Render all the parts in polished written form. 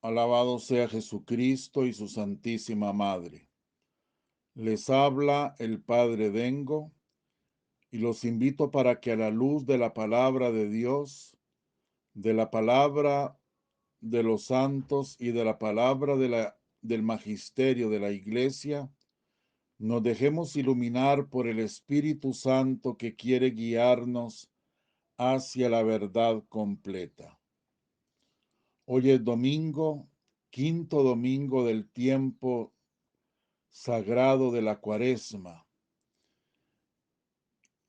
Alabado sea Jesucristo y su Santísima Madre. Les habla el Padre Dengo y los invito para que a la luz de la palabra de Dios, de la palabra de los santos y de la palabra del magisterio de la Iglesia, nos dejemos iluminar por el Espíritu Santo que quiere guiarnos hacia la verdad completa. Hoy es domingo, quinto domingo del tiempo sagrado de la Cuaresma,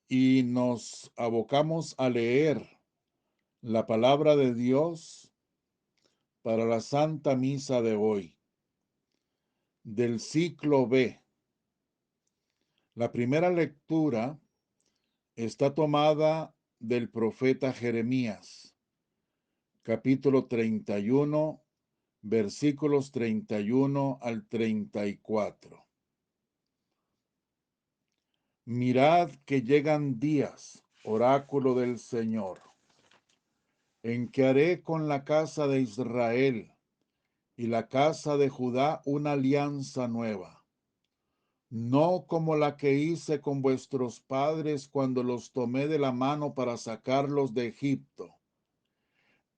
y nos abocamos a leer la palabra de Dios para la Santa Misa de hoy, del ciclo B. La primera lectura está tomada del profeta Jeremías, capítulo 31, versículos 31 al 34. Mirad que llegan días, oráculo del Señor, en que haré con la casa de Israel y la casa de Judá una alianza nueva, no como la que hice con vuestros padres cuando los tomé de la mano para sacarlos de Egipto.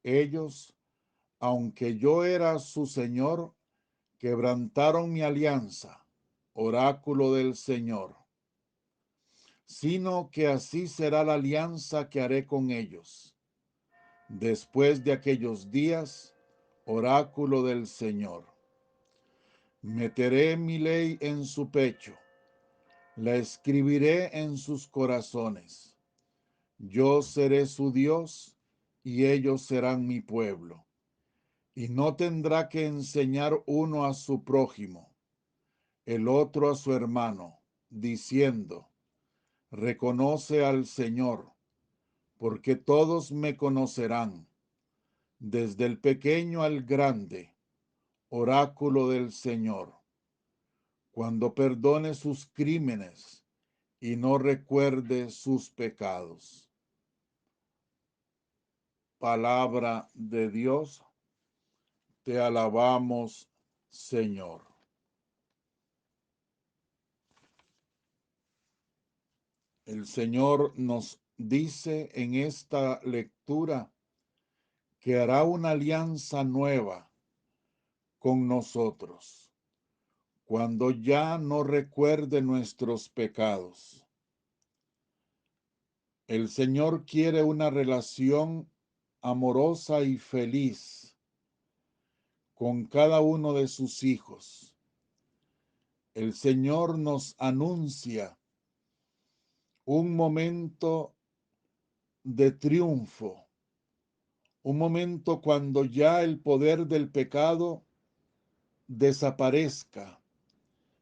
Ellos, aunque yo era su Señor, quebrantaron mi alianza, oráculo del Señor. Sino que así será la alianza que haré con ellos. Después de aquellos días, oráculo del Señor. Meteré mi ley en su pecho, la escribiré en sus corazones. Yo seré su Dios y ellos serán mi pueblo. Y no tendrá que enseñar uno a su prójimo, el otro a su hermano, diciendo, reconoce al Señor, porque todos me conocerán, desde el pequeño al grande, oráculo del Señor, cuando perdone sus crímenes y no recuerde sus pecados. Palabra de Dios, te alabamos, Señor. El Señor nos dice en esta lectura que hará una alianza nueva con nosotros, cuando ya no recuerde nuestros pecados. El Señor quiere una relación amorosa y feliz con cada uno de sus hijos. El Señor nos anuncia un momento de triunfo, un momento cuando ya el poder del pecado desaparezca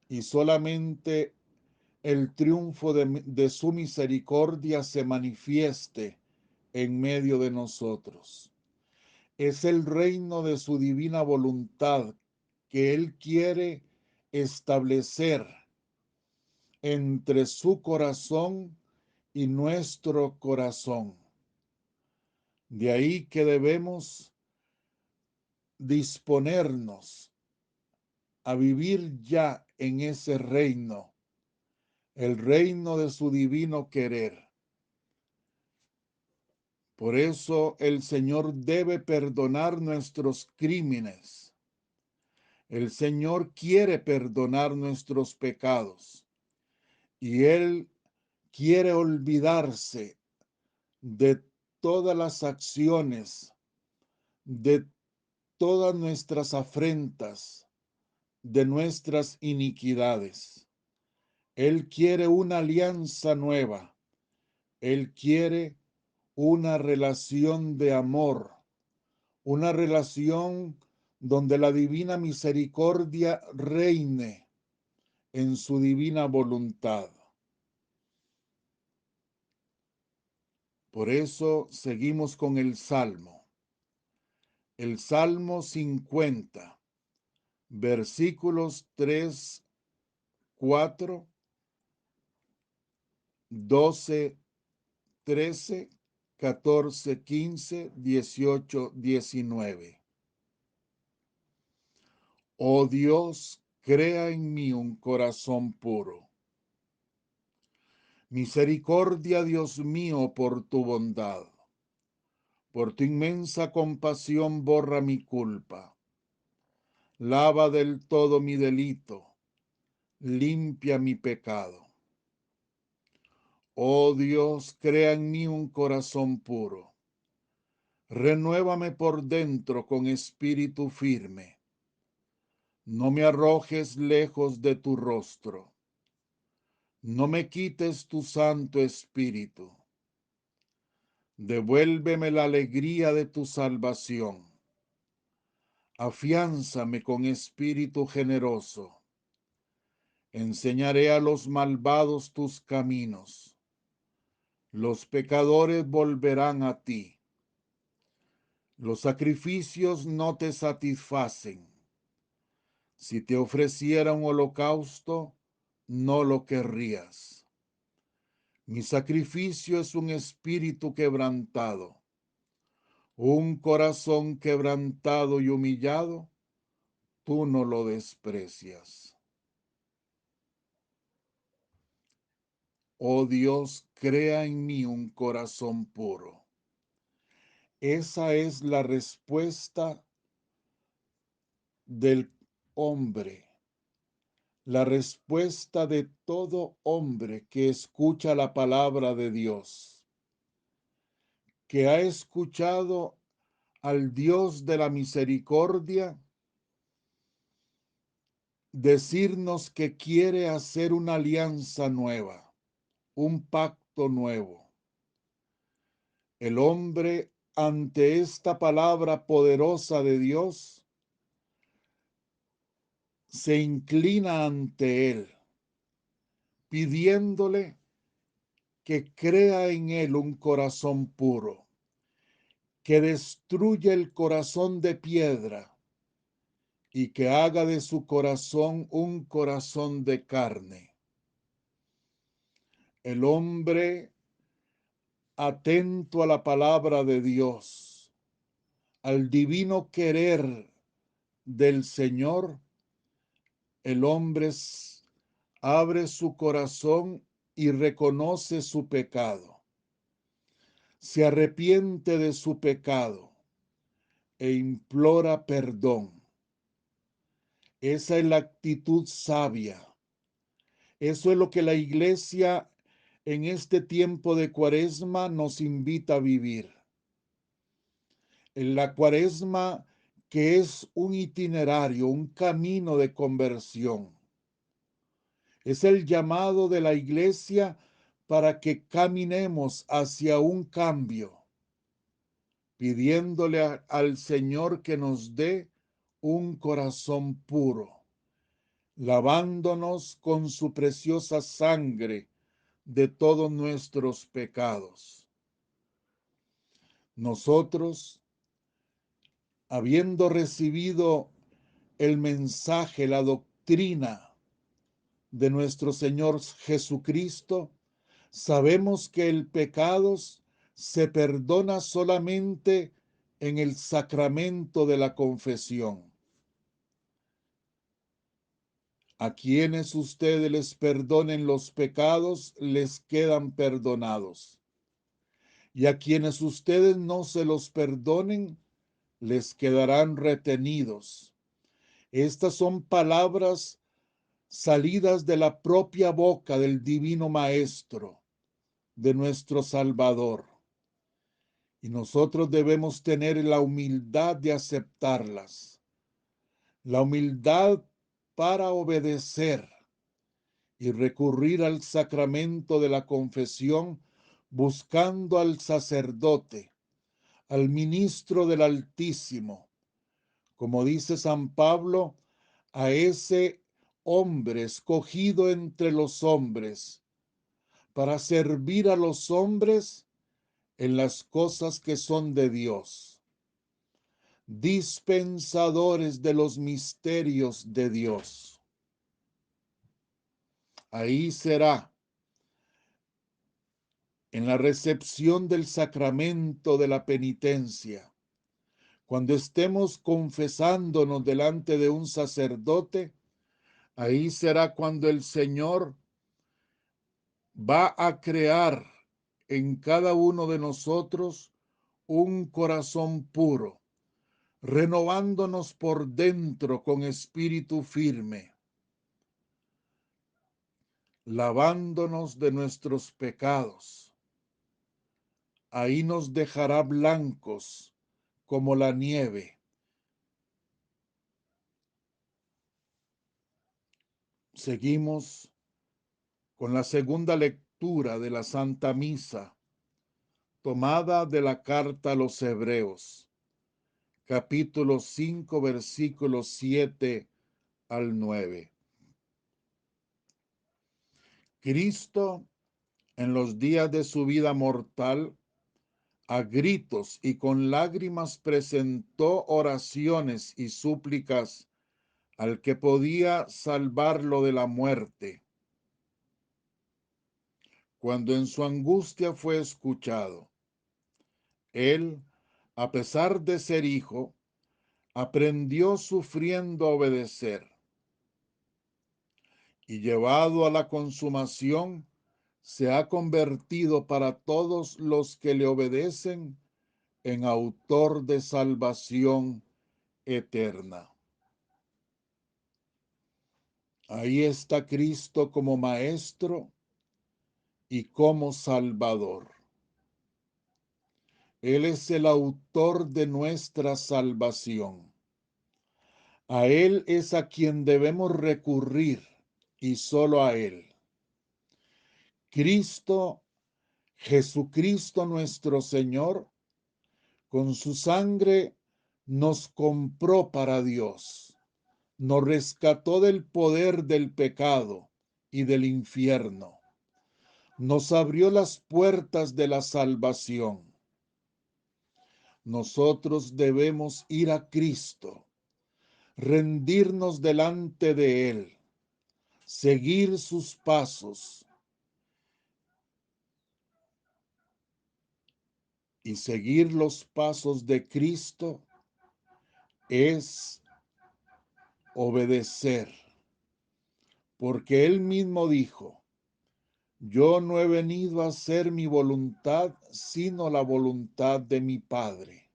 y solamente el triunfo de su misericordia se manifieste en medio de nosotros. Es el reino de su divina voluntad que Él quiere establecer entre su corazón y nuestro corazón. De ahí que debemos disponernos a vivir ya en ese reino, el reino de su divino querer. Por eso el Señor debe perdonar nuestros crímenes. El Señor quiere perdonar nuestros pecados y Él quiere olvidarse de todas las acciones, de todas nuestras afrentas, de nuestras iniquidades. Él quiere una alianza nueva. Él quiere una relación de amor, una relación donde la divina misericordia reine en su divina voluntad. Por eso seguimos con el Salmo. El Salmo 50, versículos 3, 4, 12, 13, 14, 15, 18, 19. Oh Dios, crea en mí un corazón puro. Misericordia, Dios mío, por tu bondad. Por tu inmensa compasión borra mi culpa. Lava del todo mi delito. Limpia mi pecado. Oh Dios, crea en mí un corazón puro. Renuévame por dentro con espíritu firme. No me arrojes lejos de tu rostro. No me quites tu santo espíritu. Devuélveme la alegría de tu salvación. Afiánzame con espíritu generoso. Enseñaré a los malvados tus caminos. Los pecadores volverán a ti. Los sacrificios no te satisfacen. Si te ofreciera un holocausto, no lo querrías. Mi sacrificio es un espíritu quebrantado, un corazón quebrantado y humillado, tú no lo desprecias. Oh Dios, crea en mí un corazón puro. Esa es la respuesta del hombre, la respuesta de todo hombre que escucha la palabra de Dios, que ha escuchado al Dios de la misericordia decirnos que quiere hacer una alianza nueva, un pacto nuevo. El hombre, ante esta palabra poderosa de Dios, se inclina ante él, pidiéndole que crea en él un corazón puro, que destruya el corazón de piedra y que haga de su corazón un corazón de carne. El hombre, atento a la palabra de Dios, al divino querer del Señor, el hombre abre su corazón y reconoce su pecado. Se arrepiente de su pecado e implora perdón. Esa es la actitud sabia. Eso es lo que la iglesia en este tiempo de Cuaresma nos invita a vivir. En la Cuaresma, que es un itinerario, un camino de conversión. Es el llamado de la iglesia para que caminemos hacia un cambio, pidiéndole al Señor que nos dé un corazón puro, lavándonos con su preciosa sangre de todos nuestros pecados. Nosotros, habiendo recibido el mensaje, la doctrina de nuestro Señor Jesucristo, sabemos que el pecado se perdona solamente en el sacramento de la confesión. A quienes ustedes les perdonen los pecados, les quedan perdonados. Y a quienes ustedes no se los perdonen, les quedarán retenidos. Estas son palabras salidas de la propia boca del Divino Maestro, de nuestro Salvador. Y nosotros debemos tener la humildad de aceptarlas, la humildad para obedecer y recurrir al sacramento de la confesión, buscando al sacerdote, al ministro del Altísimo, como dice San Pablo, a ese hombre escogido entre los hombres, para servir a los hombres en las cosas que son de Dios, dispensadores de los misterios de Dios. Ahí será, en la recepción del sacramento de la penitencia, Cuando estemos confesándonos delante de un sacerdote, ahí será cuando el Señor va a crear en cada uno de nosotros un corazón puro, renovándonos por dentro con espíritu firme, lavándonos de nuestros pecados. Ahí nos dejará blancos como la nieve. Seguimos con la segunda lectura de la Santa Misa, tomada de la carta a los Hebreos, capítulo 5, versículos 7 al 9. Cristo, en los días de su vida mortal, a gritos y con lágrimas presentó oraciones y súplicas al que podía salvarlo de la muerte. Cuando en su angustia fue escuchado, él, a pesar de ser hijo, aprendió sufriendo a obedecer, y llevado a la consumación, se ha convertido para todos los que le obedecen en autor de salvación eterna. Ahí está Cristo como Maestro y como Salvador. Él es el autor de nuestra salvación. A Él es a quien debemos recurrir y solo a Él. Cristo, Jesucristo nuestro Señor, con su sangre nos compró para Dios, nos rescató del poder del pecado y del infierno, nos abrió las puertas de la salvación. Nosotros debemos ir a Cristo, rendirnos delante de Él, seguir sus pasos y seguir los pasos de Cristo es obedecer, porque Él mismo dijo: yo no he venido a hacer mi voluntad, sino la voluntad de mi Padre.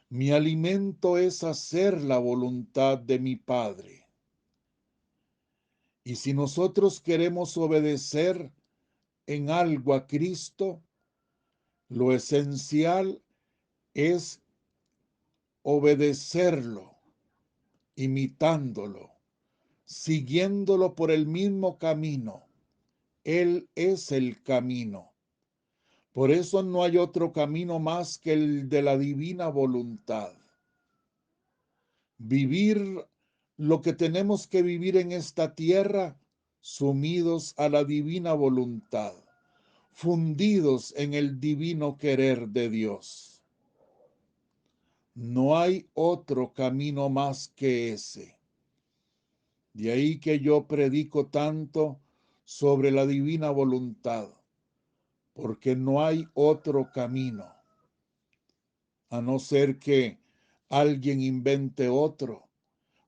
Mi alimento es hacer la voluntad de mi Padre. Y si nosotros queremos obedecer en algo a Cristo, lo esencial es obedecerlo, imitándolo, siguiéndolo por el mismo camino. Él es el camino. Por eso no hay otro camino más que el de la divina voluntad. Vivir lo que tenemos que vivir en esta tierra, sumidos a la divina voluntad, fundidos en el divino querer de Dios. No hay otro camino más que ese. De ahí que yo predico tanto sobre la divina voluntad, porque no hay otro camino, a no ser que alguien invente otro,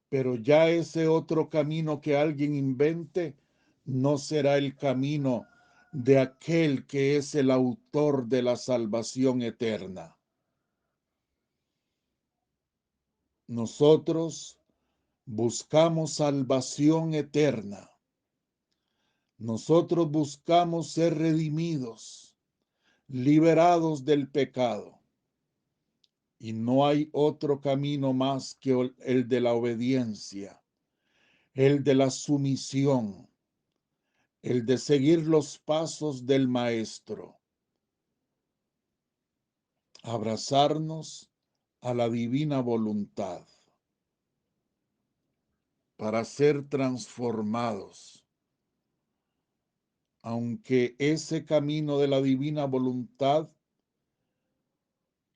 pero ya ese otro camino que alguien invente no será el camino de aquel que es el autor de la salvación eterna. Nosotros buscamos salvación eterna. Nosotros buscamos ser redimidos, liberados del pecado. Y no hay otro camino más que el de la obediencia, el de la sumisión, el de seguir los pasos del Maestro, abrazarnos a la divina voluntad para ser transformados. Aunque ese camino de la divina voluntad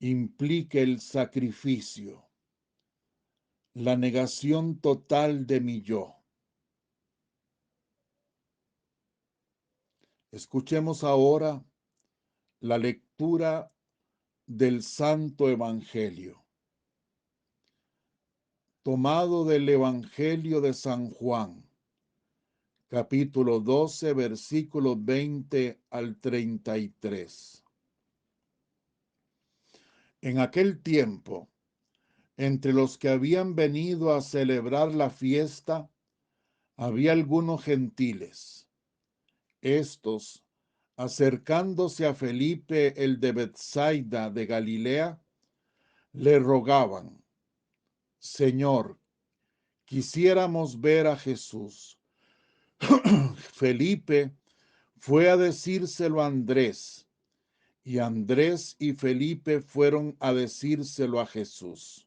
implique el sacrificio, la negación total de mi yo. Escuchemos ahora la lectura del Santo Evangelio, tomado del Evangelio de San Juan, capítulo 12, versículos 20 al 33. En aquel tiempo, entre los que habían venido a celebrar la fiesta, había algunos gentiles. Estos, acercándose a Felipe el de Bethsaida de Galilea, le rogaban: Señor, quisiéramos ver a Jesús. Felipe fue a decírselo a Andrés, y Andrés y Felipe fueron a decírselo a Jesús.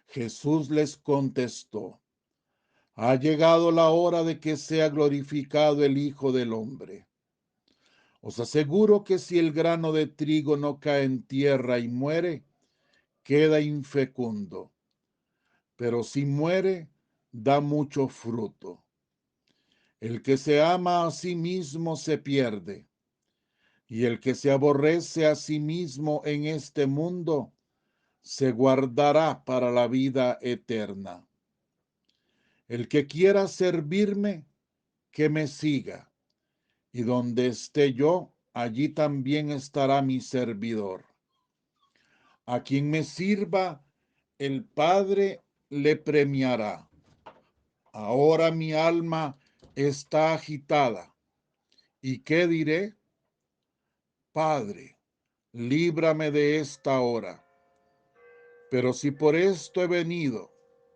Jesús les contestó: Ha llegado la hora de que sea glorificado el Hijo del Hombre. Os aseguro que si el grano de trigo no cae en tierra y muere, queda infecundo, pero si muere, da mucho fruto. El que se ama a sí mismo se pierde, y el que se aborrece a sí mismo en este mundo se guardará para la vida eterna. El que quiera servirme, que me siga, y donde esté yo, allí también estará mi servidor. A quien me sirva, el Padre le premiará. Ahora mi alma está agitada. ¿Y qué diré? Padre, líbrame de esta hora. Pero si por esto he venido,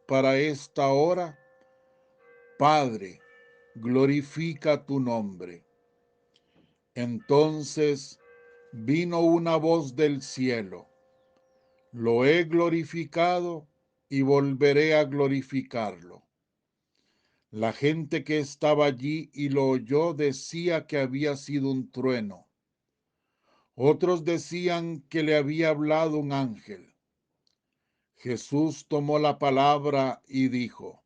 para esta hora, Padre, glorifica tu nombre. Entonces vino una voz del cielo: Lo he glorificado y volveré a glorificarlo. La gente que estaba allí y lo oyó decía que había sido un trueno. Otros decían que le había hablado un ángel. Jesús tomó la palabra y dijo: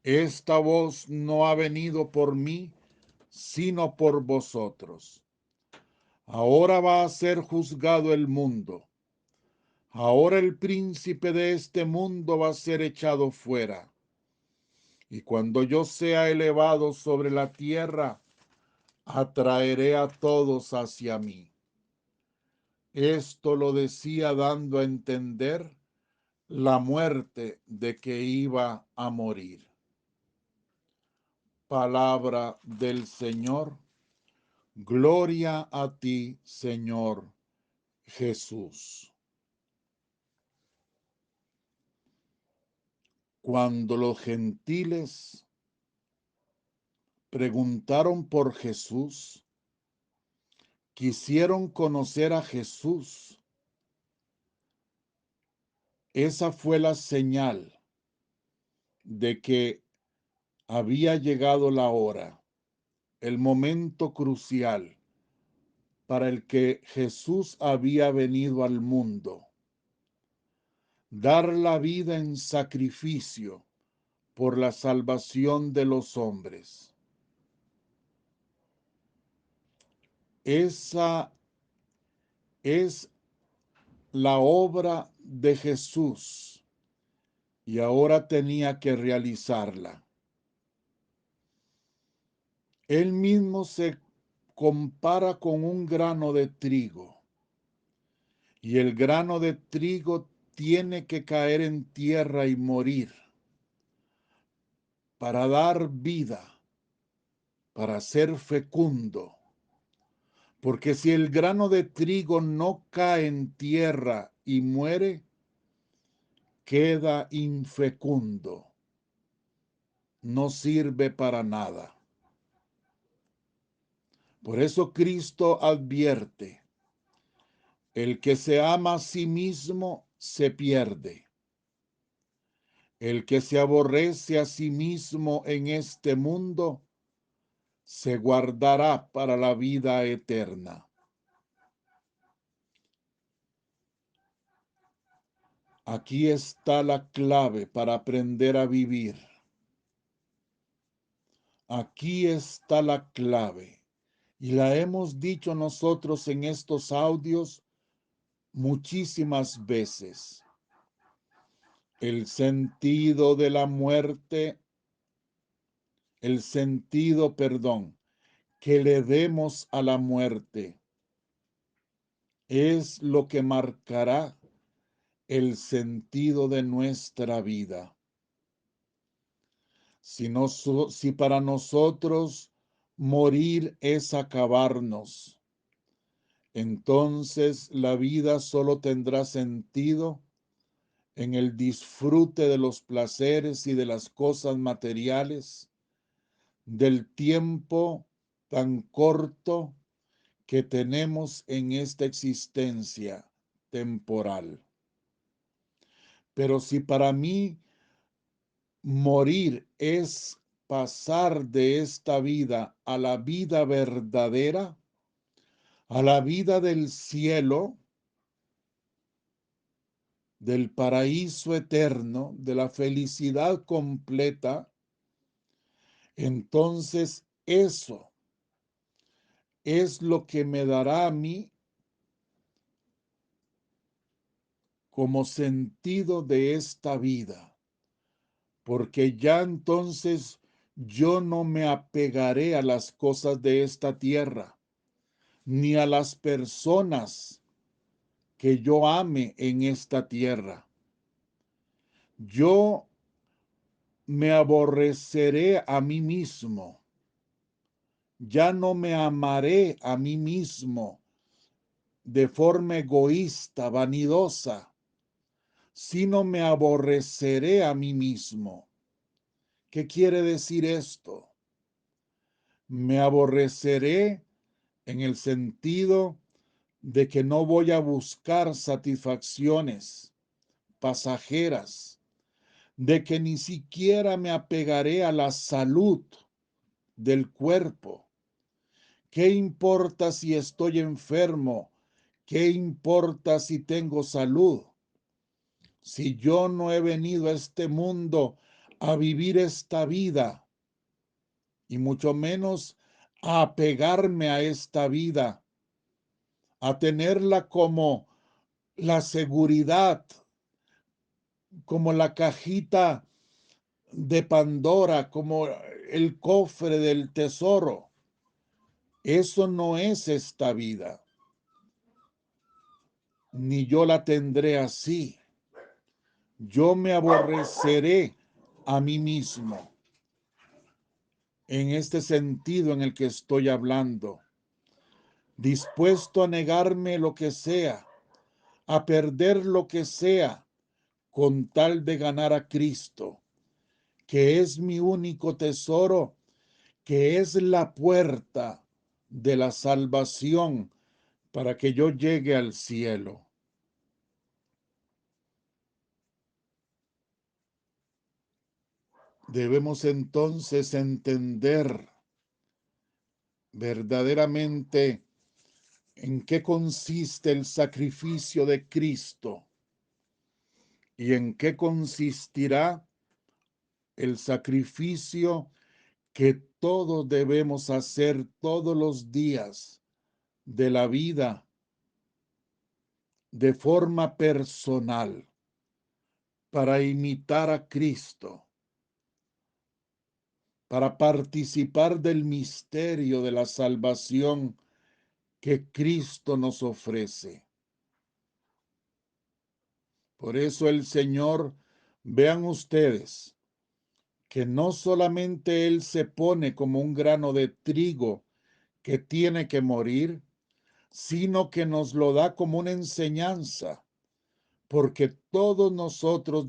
Esta voz no ha venido por mí, sino por vosotros. Ahora va a ser juzgado el mundo. Ahora el príncipe de este mundo va a ser echado fuera. Y cuando yo sea elevado sobre la tierra, atraeré a todos hacia mí. Esto lo decía dando a entender la muerte de que iba a morir. Palabra del Señor. Gloria a ti, Señor Jesús. Cuando los gentiles preguntaron por Jesús, quisieron conocer a Jesús. Esa fue la señal de que había llegado la hora, el momento crucial para el que Jesús había venido al mundo. Dar la vida en sacrificio por la salvación de los hombres. Esa es la obra de Jesús y ahora tenía que realizarla. Él mismo se compara con un grano de trigo y el grano de trigo tiene que caer en tierra y morir para dar vida, para ser fecundo. Porque si el grano de trigo no cae en tierra y muere, queda infecundo. No sirve para nada. Por eso Cristo advierte: el que se ama a sí mismo se pierde. El que se aborrece a sí mismo en este mundo se guardará para la vida eterna. Aquí está la clave para aprender a vivir. Aquí está la clave. Y la hemos dicho nosotros en estos audios muchísimas veces. El sentido de la muerte, el sentido, perdón, que le demos a la muerte es lo que marcará el sentido de nuestra vida. Si para nosotros morir es acabarnos, entonces la vida solo tendrá sentido en el disfrute de los placeres y de las cosas materiales, del tiempo tan corto que tenemos en esta existencia temporal. Pero si para mí morir es pasar de esta vida a la vida verdadera, a la vida del cielo, del paraíso eterno, de la felicidad completa, entonces eso es lo que me dará a mí como sentido de esta vida, porque ya entonces yo no me apegaré a las cosas de esta tierra, ni a las personas que yo ame en esta tierra. Yo me aborreceré a mí mismo, ya no me amaré a mí mismo de forma egoísta, vanidosa, sino me aborreceré a mí mismo. ¿Qué quiere decir esto? Me aborreceré en el sentido de que no voy a buscar satisfacciones pasajeras, de que ni siquiera me apegaré a la salud del cuerpo. ¿Qué importa si estoy enfermo? ¿Qué importa si tengo salud? Si yo no he venido a este mundo a vivir esta vida, y mucho menos a apegarme a esta vida, a tenerla como la seguridad, como la cajita de Pandora, como el cofre del tesoro. Eso no es esta vida, ni yo la tendré así. Yo me aborreceré a mí mismo en este sentido en el que estoy hablando, dispuesto a negarme lo que sea, a perder lo que sea, con tal de ganar a Cristo, que es mi único tesoro, que es la puerta de la salvación para que yo llegue al cielo. Debemos entonces entender verdaderamente en qué consiste el sacrificio de Cristo y en qué consistirá el sacrificio que todos debemos hacer todos los días de la vida de forma personal para imitar a Cristo, para participar del misterio de la salvación que Cristo nos ofrece. Por eso el Señor, vean ustedes, que no solamente Él se pone como un grano de trigo que tiene que morir, sino que nos lo da como una enseñanza, porque todos nosotros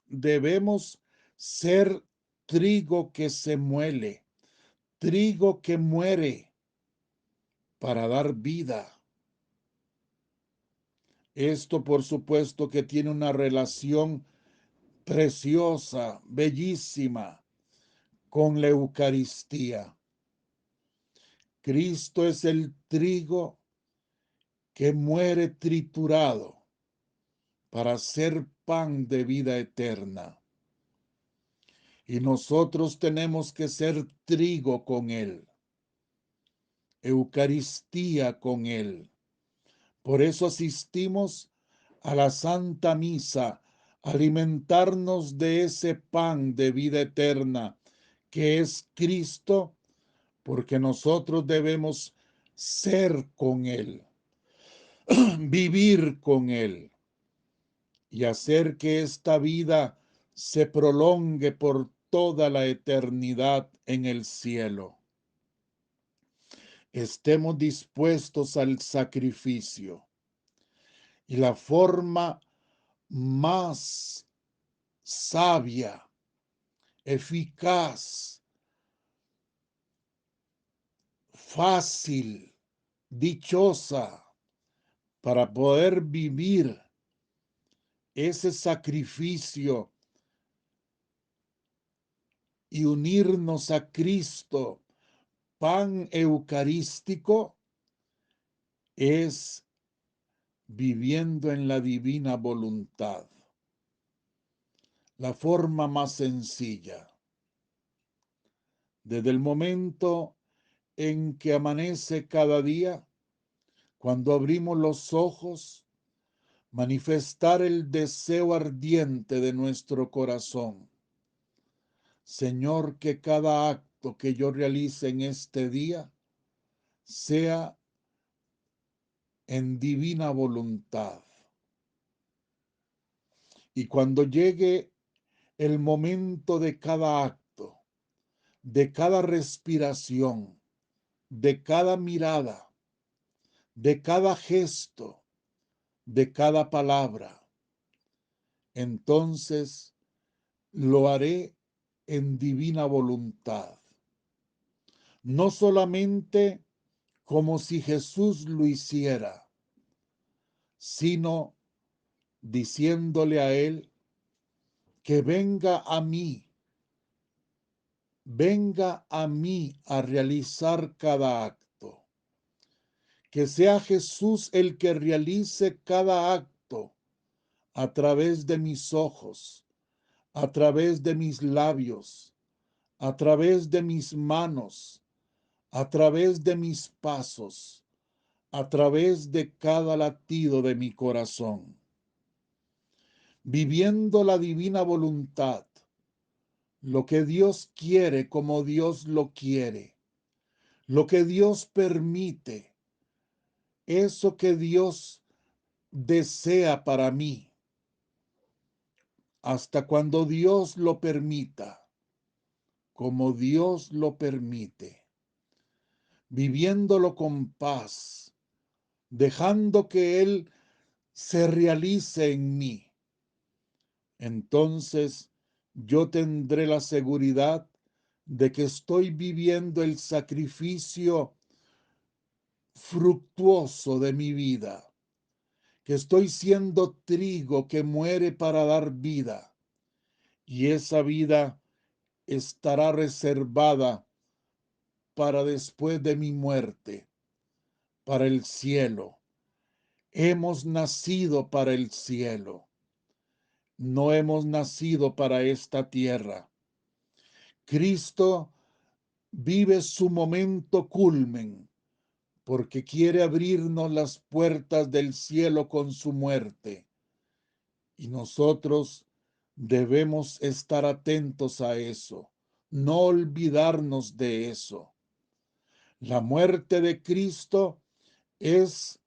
debemos ser trigo que se muele, trigo que muere para dar vida. Esto, por supuesto, que tiene una relación preciosa, bellísima, con la Eucaristía. Cristo es el trigo que muere triturado para ser pan de vida eterna. Y nosotros tenemos que ser trigo con Él. Eucaristía con Él. Por eso asistimos a la Santa Misa, alimentarnos de ese pan de vida eterna que es Cristo, porque nosotros debemos ser con Él, vivir con Él y hacer que esta vida se prolongue por toda la eternidad en el cielo. Estemos dispuestos al sacrificio. Y la forma más sabia, eficaz, fácil, dichosa, para poder vivir ese sacrificio y unirnos a Cristo, pan eucarístico, es viviendo en la divina voluntad. La forma más sencilla. Desde el momento en que amanece cada día, cuando abrimos los ojos, manifestar el deseo ardiente de nuestro corazón. Señor, que cada acto que yo realice en este día sea en divina voluntad. Y cuando llegue el momento de cada acto, de cada respiración, de cada mirada, de cada gesto, de cada palabra, entonces lo haré en divina voluntad. No solamente como si Jesús lo hiciera, sino diciéndole a Él que venga a mí a realizar cada acto. Que sea Jesús el que realice cada acto a través de mis ojos, a través de mis labios, a través de mis manos, a través de mis pasos, a través de cada latido de mi corazón. Viviendo la divina voluntad, lo que Dios quiere como Dios lo quiere, lo que Dios permite, eso que Dios desea para mí, hasta cuando Dios lo permita, como Dios lo permite, viviéndolo con paz, dejando que Él se realice en mí. Entonces yo tendré la seguridad de que estoy viviendo el sacrificio fructuoso de mi vida, que estoy siendo trigo que muere para dar vida, y esa vida estará reservada para después de mi muerte, para el cielo. Hemos nacido para el cielo, no hemos nacido para esta tierra. Cristo vive su momento culmen porque quiere abrirnos las puertas del cielo con su muerte. Y nosotros debemos estar atentos a eso, no olvidarnos de eso. La muerte de Cristo es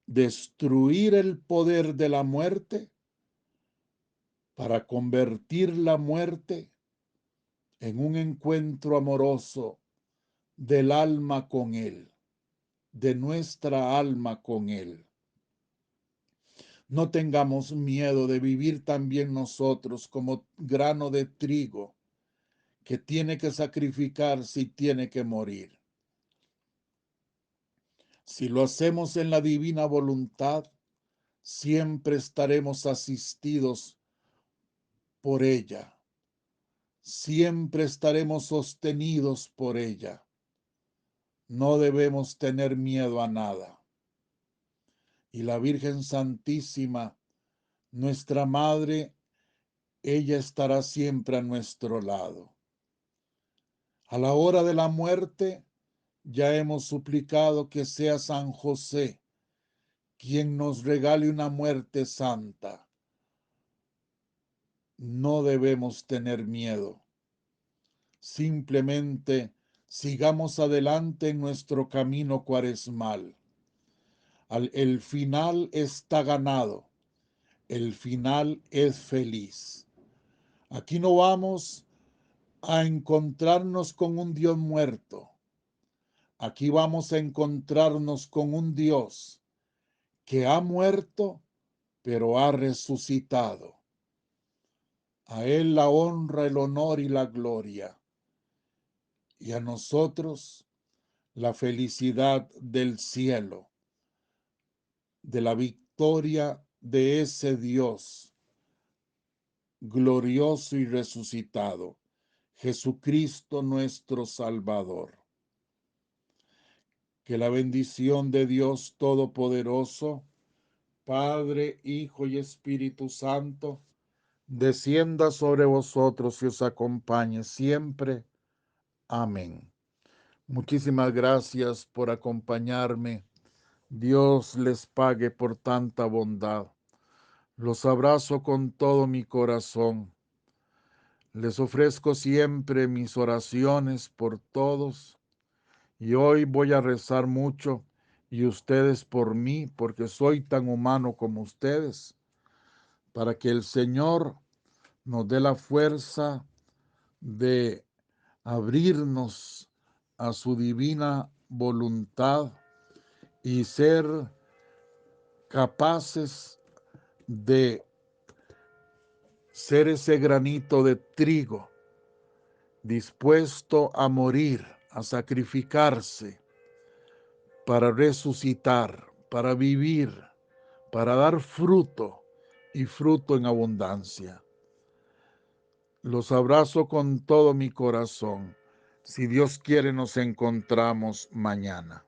destruir el poder de la muerte para convertir la muerte en un encuentro amoroso del alma con Él, de nuestra alma con Él. No tengamos miedo de vivir también nosotros como grano de trigo que tiene que sacrificarse y tiene que morir. Si lo hacemos en la divina voluntad, siempre estaremos asistidos por ella. Siempre estaremos sostenidos por ella. No debemos tener miedo a nada. Y la Virgen Santísima, nuestra Madre, ella estará siempre a nuestro lado. A la hora de la muerte, ya hemos suplicado que sea San José quien nos regale una muerte santa. No debemos tener miedo. Simplemente sigamos adelante en nuestro camino cuaresmal. El final está ganado. El final es feliz. Aquí no vamos a encontrarnos con un Dios muerto. Aquí vamos a encontrarnos con un Dios que ha muerto, pero ha resucitado. A Él la honra, el honor y la gloria. Y a nosotros la felicidad del cielo, de la victoria de ese Dios glorioso y resucitado, Jesucristo nuestro Salvador. Que la bendición de Dios Todopoderoso, Padre, Hijo y Espíritu Santo, descienda sobre vosotros y os acompañe siempre. Amén. Muchísimas gracias por acompañarme. Dios les pague por tanta bondad. Los abrazo con todo mi corazón. Les ofrezco siempre mis oraciones por todos. Y hoy voy a rezar mucho y ustedes por mí, porque soy tan humano como ustedes, para que el Señor nos dé la fuerza de abrirnos a su divina voluntad y ser capaces de ser ese granito de trigo dispuesto a morir, a sacrificarse para resucitar, para vivir, para dar fruto y fruto en abundancia. Los abrazo con todo mi corazón. Si Dios quiere, nos encontramos mañana.